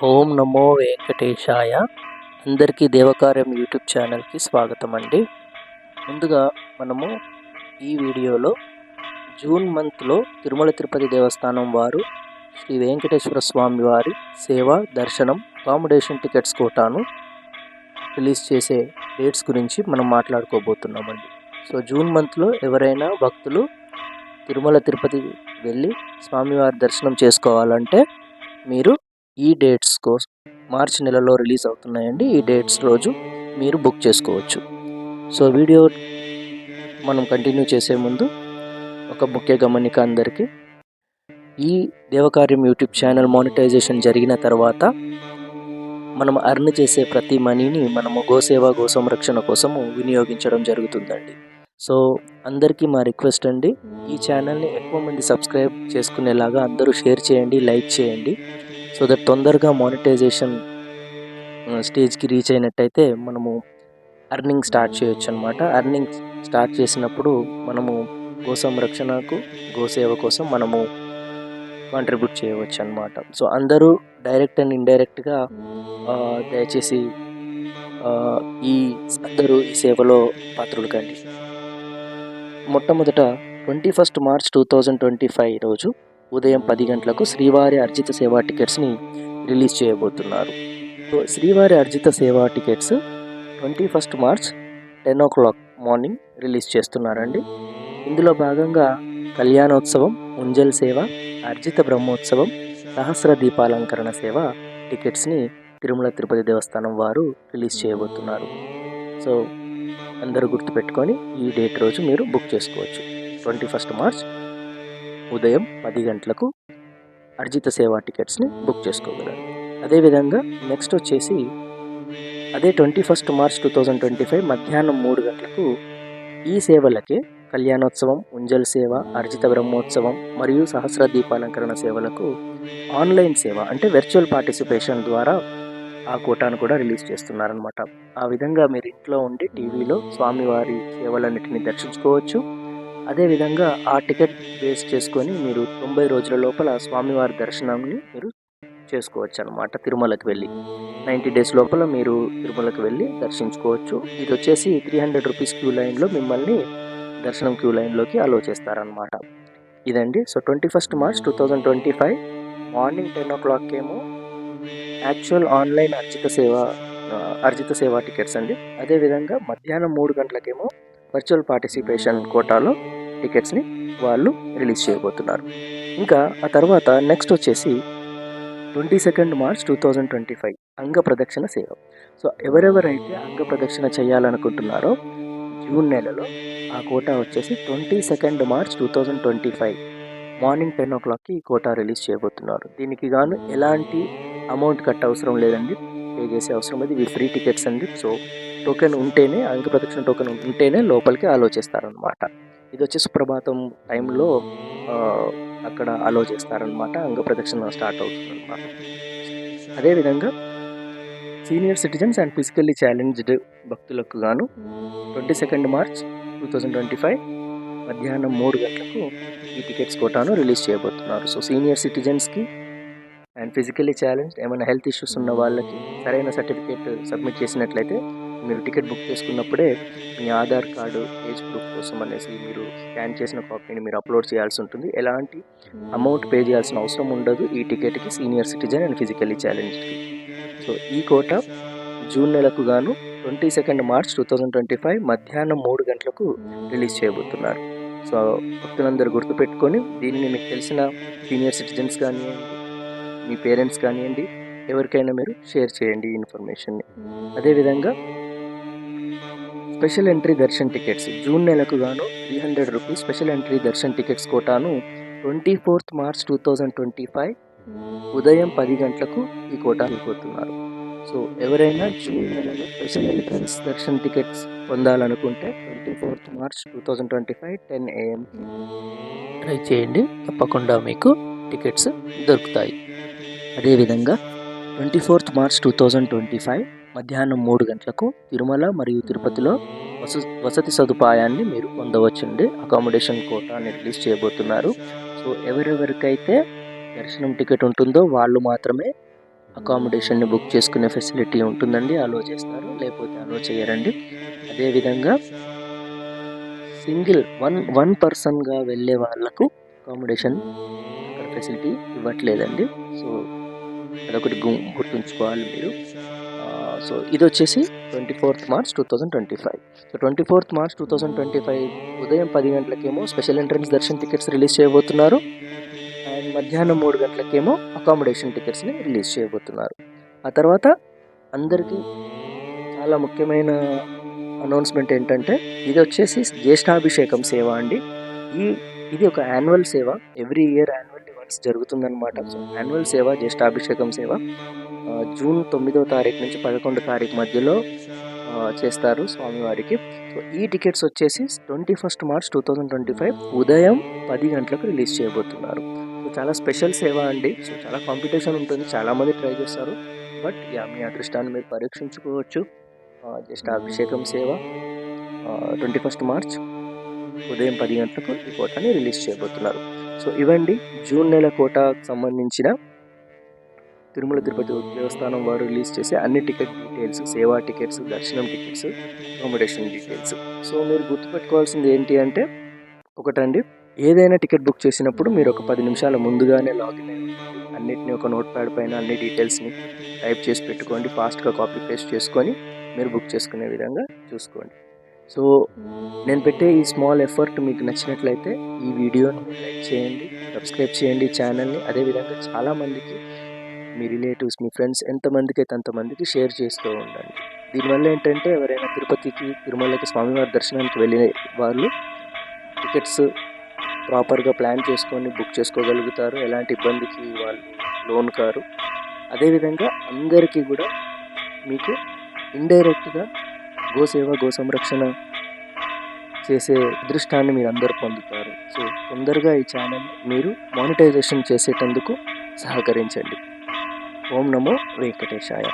ఓం నమో వెంకటేశాయ. అందరికీ దేవకార్యం యూట్యూబ్ ఛానల్కి స్వాగతం అండి. ముందుగా మనము ఈ వీడియోలో జూన్ మంత్లో తిరుమల తిరుపతి దేవస్థానం వారు శ్రీ వెంకటేశ్వర స్వామి వారి సేవ దర్శనం అకామిడేషన్ టికెట్స్ కోటాను రిలీజ్ చేసే డేట్స్ గురించి మనం మాట్లాడుకోబోతున్నామండి. సో జూన్ మంత్లో ఎవరైనా భక్తులు తిరుమల తిరుపతి వెళ్ళి స్వామివారి దర్శనం చేసుకోవాలంటే మీరు ఈ డేట్స్ కోసం మార్చి నెలలో రిలీజ్ అవుతున్నాయండి. ఈ డేట్స్ రోజు మీరు బుక్ చేసుకోవచ్చు. సో వీడియో మనం కంటిన్యూ చేసే ముందు ఒక ముఖ్య గమనిక అందరికీ. ఈ దేవకార్యం యూట్యూబ్ ఛానల్ మానిటైజేషన్ జరిగిన తర్వాత మనం అర్న్ చేసే ప్రతి మనీని మనము గోసేవ గో సంరక్షణ కోసము వినియోగించడం జరుగుతుందండి. సో అందరికీ మా రిక్వెస్ట్ అండి, ఈ ఛానల్ని ఎక్కువ మంది సబ్స్క్రైబ్ చేసుకునేలాగా అందరూ షేర్ చేయండి, లైక్ చేయండి. సో దట్ తొందరగా మానిటైజేషన్ స్టేజ్కి రీచ్ అయినట్టయితే మనము అర్నింగ్ స్టార్ట్ చేయొచ్చు అనమాట. అర్నింగ్ స్టార్ట్ చేసినప్పుడు మనము గో సంరక్షణకు గోసేవ కోసం మనము కాంట్రిబ్యూట్ చేయవచ్చు అనమాట. సో అందరూ డైరెక్ట్ అండ్ ఇండైరెక్ట్గా దయచేసి అందరూ ఈ సేవలో పాత్రులు కండి. మొట్టమొదట 21 మార్చ్ 2025 రోజు ఉదయం 10 గంటలకు శ్రీవారి అర్జిత సేవా టికెట్స్ని రిలీజ్ చేయబోతున్నారు. సో శ్రీవారి అర్జిత సేవా tickets 21 March 10 o'clock morning release చేస్తున్నారండి. ఇందులో భాగంగా కళ్యాణోత్సవం, ఉంజల్ సేవ, అర్జిత బ్రహ్మోత్సవం, సహస్ర దీపాలంకరణ సేవ టికెట్స్ని తిరుమల తిరుపతి దేవస్థానం వారు రిలీజ్ చేయబోతున్నారు. సో అందరూ గుర్తుపెట్టుకొని ఈ డేట్ రోజు మీరు బుక్ చేసుకోవచ్చు. 21 మార్చ్ ఉదయం 10 గంటలకు అర్జిత సేవా టికెట్స్ని బుక్ చేసుకోగలరు. అదేవిధంగా నెక్స్ట్ వచ్చేసి అదే 21 మార్చ్ 2025 మధ్యాహ్నం 3 గంటలకు ఈ సేవలకే కళ్యాణోత్సవం, ఉంజల్ సేవ, అర్జిత బ్రహ్మోత్సవం మరియు సహస్ర దీపాలంకరణ సేవలకు ఆన్లైన్ సేవ అంటే వర్చువల్ పార్టిసిపేషన్ ద్వారా ఆ కోటాను కూడా రిలీజ్ చేస్తున్నారనమాట. ఆ విధంగా మీరు ఇంట్లో ఉండి టీవీలో స్వామివారి సేవలన్నిటిని దర్శించుకోవచ్చు. అదేవిధంగా ఆ టికెట్ బేస్ చేసుకొని మీరు 90 రోజుల లోపల స్వామివారి దర్శనాన్ని మీరు చేసుకోవచ్చు అనమాట. తిరుమలకి వెళ్ళి 90 డేస్ లోపల మీరు తిరుమలకి వెళ్ళి దర్శించుకోవచ్చు. ఇది వచ్చేసి 300 రూపీస్ క్యూ లైన్లో మిమ్మల్ని దర్శనం క్యూ లైన్లోకి అలో చేస్తారనమాట. ఇదండి. సో 21 మార్చ్ 2025 మార్నింగ్ 10 o'clock ఏమో యాక్చువల్ ఆన్లైన్ అర్జిత సేవా టికెట్స్ అండి. అదేవిధంగా మధ్యాహ్నం 3 గంటలకేమో వర్చువల్ పార్టిసిపేషన్ కోటాలో టికెట్స్ని వాళ్ళు రిలీజ్ చేయబోతున్నారు. ఇంకా ఆ తర్వాత నెక్స్ట్ వచ్చేసి 22 మార్చ్ 2025 అంగ ప్రదక్షిణ సేవ. సో ఎవరెవరైతే అంగ ప్రదక్షిణ చేయాలనుకుంటున్నారో జూన్ నెలలో ఆ కోటా వచ్చేసి 22 మార్చ్ 2025 మార్నింగ్ 10 o'clockకి ఈ కోటా రిలీజ్ చేయబోతున్నారు. దీనికి గాను ఎలాంటి అమౌంట్ కట్ అవసరం లేదండి, పే చేసే అవసరం లేదు. ఇవి ఫ్రీ టికెట్స్ అండి. సో టోకెన్ ఉంటేనే, అంగ ప్రదక్షిణ టోకెన్ ఉంటేనే లోపలికి అలో చేస్తారనమాట. ఇది వచ్చి సుప్రభాతం టైంలో అక్కడ అలో చేస్తారనమాట. అంగ ప్రదక్షిణ స్టార్ట్ అవుతుంది అనమాట. అదేవిధంగా senior citizens and physically challenged భక్తులకు గాను 22 మార్చ్ 2025 మధ్యాహ్నం 3 గంటలకు ఈ టికెట్స్ కోటాను రిలీజ్ చేయబోతున్నారు. సో సీనియర్ సిటిజన్స్కి అండ్ ఫిజికల్లీ ఛాలెంజ్ ఏమైనా హెల్త్ ఇష్యూస్ ఉన్న వాళ్ళకి సరైన సర్టిఫికేట్ సబ్మిట్ చేసినట్లయితే మీరు టికెట్ బుక్ చేసుకున్నప్పుడే మీ ఆధార్ కార్డు, ఏజ్ ప్రూఫ్ కోసం అనేసి మీరు స్కాన్ చేసిన కాపీని మీరు అప్లోడ్ చేయాల్సి ఉంటుంది. ఎలాంటి అమౌంట్ పే చేయాల్సిన అవసరం ఉండదు ఈ టికెట్కి, సీనియర్ సిటిజన్ అండ్ ఫిజికల్లీ ఛాలెంజ్కి. సో ఈ కోట జూన్ నెలకు గాను 22 మార్చ్ 2025 మధ్యాహ్నం 3 గంటలకు రిలీజ్ చేయబోతున్నారు. సో భక్తులందరూ గుర్తుపెట్టుకొని దీనిని మీకు తెలిసిన సీనియర్ సిటిజన్స్ కానివ్వండి, మీ పేరెంట్స్ కానివ్వండి, ఎవరికైనా మీరు షేర్ చేయండి ఈ ఇన్ఫర్మేషన్ని. అదేవిధంగా special entry Darshan tickets June నెలకు గాను 300 rupees special entry Darshan tickets కోటాను 24 మార్చ్ 2025 ఉదయం 10 గంటలకు ఈ కోటా అయిపోతున్నారు. సో ఎవరైనా జూన్ నెలలో స్పెషల్ ఎంట్రన్స్ దర్శన్ టికెట్స్ పొందాలనుకుంటే 24 మార్చ్ 2025 10 AM ట్రై చేయండి. తప్పకుండా మీకు టికెట్స్ దొరుకుతాయి. అదేవిధంగా 24 మార్చ్ 2025 మధ్యాహ్నం 3 గంటలకు తిరుమల మరియు తిరుపతిలో వసతి సదుపాయాన్ని మీరు పొందవచ్చండి. అకామిడేషన్ కోటాని రిలీజ్ చేయబోతున్నారు. సో ఎవరెవరికైతే దర్శనం టికెట్ ఉంటుందో వాళ్ళు మాత్రమే అకామిడేషన్ని బుక్ చేసుకునే ఫెసిలిటీ ఉంటుందండి. అలో చేస్తారు, లేకపోతే అలో చేయరండి. అదేవిధంగా సింగిల్ వన్ పర్సన్గా వెళ్ళే వాళ్ళకు అకామిడేషన్ అక్కడ ఫెసిలిటీ ఇవ్వట్లేదండి. సో అదొకటి గుర్తుంచుకోవాలి మీరు. సో ఇది వచ్చేసి 24th March 2025. So 24th March 2025 ఉదయం 10 గంటలకేమో special entrance darshan tickets release చేయబోతున్నారు. అండ్ మధ్యాహ్నం 3 గంటలకేమో అకామిడేషన్ టికెట్స్ని రిలీజ్ చేయబోతున్నారు. ఆ తర్వాత అందరికీ చాలా ముఖ్యమైన అనౌన్స్మెంట్ ఏంటంటే, ఇది వచ్చేసి జ్యేష్ఠాభిషేకం సేవ అండి. ఇది ఒక యాన్యువల్ సేవ, ఎవ్రీ ఇయర్ యాన్యువల్లీ వన్స్ జరుగుతుందన్నమాట. సో యాన్యువల్ సేవ, జ్యేష్ఠాభిషేకం సేవ జూన్ 9వ తారీఖు నుంచి 11వ తారీఖు మధ్యలో చేస్తారు స్వామివారికి. సో ఈ టికెట్స్ వచ్చేసి 21st March 2025 ఉదయం 10 గంటలకు రిలీజ్ చేయబోతున్నారు. సో చాలా స్పెషల్ సేవ అండి. సో చాలా కాంపిటీషన్ ఉంటుంది, చాలామంది ట్రై చేస్తారు. బట్ మీ అదృష్టాన్ని మీరు పరీక్షించుకోవచ్చు. జ్యేష్ఠాభిషేకం సేవ 21st March ఉదయం 10 గంటలకు ఈ కోటాని రిలీజ్ చేయబోతున్నారు. సో ఇవండి జూన్ నెల కోటాకు సంబంధించిన తిరుమల తిరుపతి దేవస్థానం వారు రిలీజ్ చేసే అన్ని టికెట్ డీటెయిల్స్, సేవా టికెట్స్, దర్శనం టికెట్స్, అకామిడేషన్ డీటెయిల్స్. సో మీరు గుర్తుపెట్టుకోవాల్సింది ఏంటి అంటే, ఒకటండి, ఏదైనా టికెట్ బుక్ చేసినప్పుడు మీరు ఒక 10 నిమిషాల ముందుగానే లాగిన్ అయ్యి అన్నిటిని ఒక నోట్ ప్యాడ్ పైన అన్ని డీటెయిల్స్ని టైప్ చేసి పెట్టుకోండి. ఫాస్ట్గా కాపీ పేస్ట్ చేసుకొని మీరు బుక్ చేసుకునే విధంగా చూసుకోండి. సో నేను పెట్టే ఈ స్మాల్ ఎఫర్ట్ మీకు నచ్చినట్లయితే ఈ వీడియోని లైక్ చేయండి, సబ్స్క్రైబ్ చేయండి ఛానల్ని. అదేవిధంగా చాలామందికి మీ రిలేటివ్స్, మీ ఫ్రెండ్స్ ఎంతమందికి అయితే అంతమందికి షేర్ చేస్తూ ఉండండి. దీనివల్ల ఏంటంటే ఎవరైనా తిరుపతికి, తిరుమలకి స్వామివారి దర్శనానికి వెళ్ళే వాళ్ళు టికెట్స్ ప్రాపర్గా ప్లాన్ చేసుకొని బుక్ చేసుకోగలుగుతారు. ఎలాంటి ఇబ్బందికి వాళ్ళు లోన్ కారు. అదేవిధంగా అందరికీ కూడా మీకు ఇండైరెక్ట్గా గోసేవ, గో సంరక్షణ చేసే అదృష్టాన్ని మీరు అందరూ పొందుతారు. సో తొందరగా ఈ ఛానల్ మీరు మానిటైజేషన్ చేసేటందుకు సహకరించండి. ఓం నమో వెంకటేశాయ.